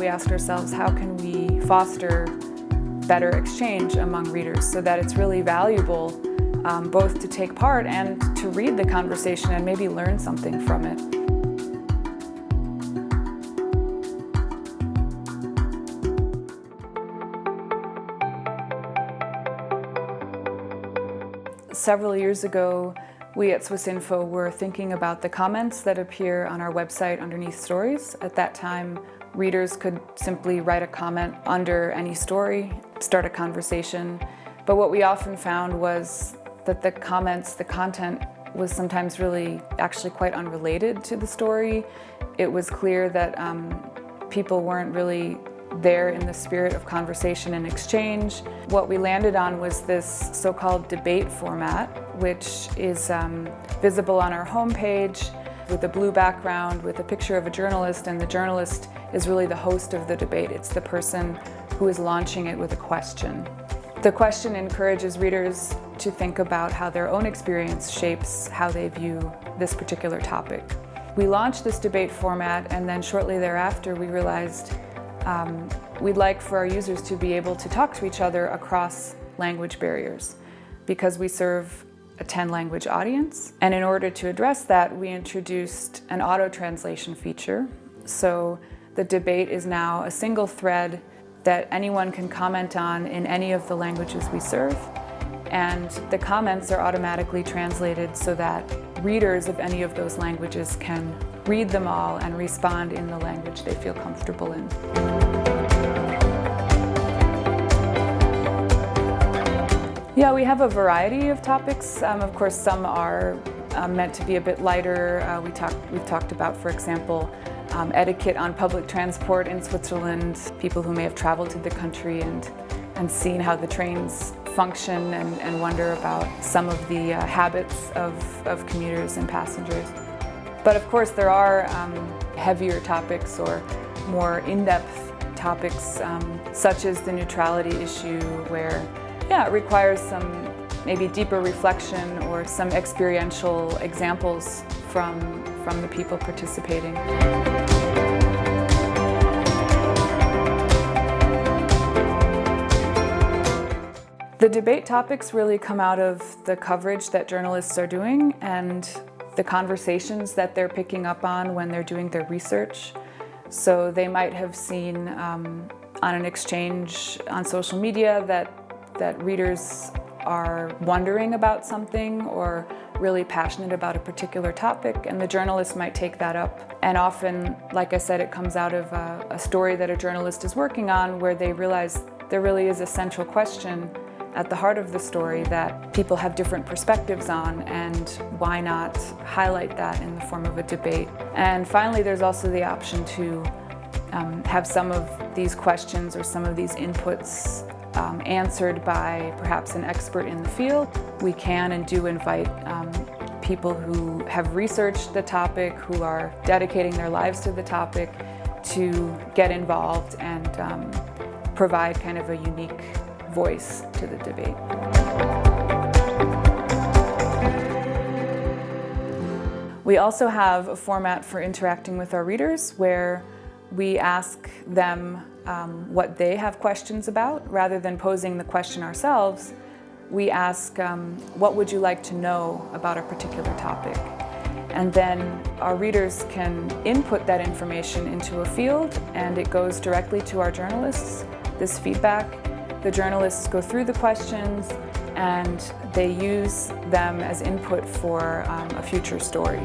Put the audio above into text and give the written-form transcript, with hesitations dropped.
we asked ourselves, how can we foster better exchange among readers so that it's really valuable both to take part and to read the conversation and maybe learn something from it. Several years ago, we at SwissInfo were thinking about the comments that appear on our website underneath stories. At that time, readers could simply write a comment under any story, start a conversation. But what we often found was that the comments, the content, was sometimes really actually quite unrelated to the story. It was clear that people weren't really there in the spirit of conversation and exchange. What we landed on was this so-called debate format, which is visible on our homepage with a blue background with a picture of a journalist, and the journalist is really the host of the debate. It's the person who is launching it with a question. The question encourages readers to think about how their own experience shapes how they view this particular topic. We launched this debate format, and then shortly thereafter we realized we'd like for our users to be able to talk to each other across language barriers because we serve a 10-language audience. And in order to address that, we introduced an auto-translation feature. So the debate is now a single thread that anyone can comment on in any of the languages we serve. And the comments are automatically translated so that readers of any of those languages can read them all and respond in the language they feel comfortable in. Yeah, we have a variety of topics. Of course, some are meant to be a bit lighter. We've talked about, for example, etiquette on public transport in Switzerland, people who may have traveled to the country and seen how the trains function and wonder about some of the habits of commuters and passengers. But of course there are heavier topics or more in-depth topics such as the neutrality issue, where it requires some maybe deeper reflection or some experiential examples from the people participating. The debate topics really come out of the coverage that journalists are doing and the conversations that they're picking up on when they're doing their research. So they might have seen on an exchange on social media that readers are wondering about something or really passionate about a particular topic, and the journalist might take that up. And often, like I said, it comes out of a story that a journalist is working on where they realize there really is a central question at the heart of the story that people have different perspectives on, and why not highlight that in the form of a debate. And finally, there's also the option to have some of these questions or some of these inputs answered by perhaps an expert in the field. We can and do invite people who have researched the topic, who are dedicating their lives to the topic, to get involved and provide kind of a unique voice to the debate. We also have a format for interacting with our readers where we ask them what they have questions about. Rather than posing the question ourselves, we ask, what would you like to know about a particular topic? And then our readers can input that information into a field, and it goes directly to our journalists, this feedback. The journalists go through the questions and they use them as input for a future story.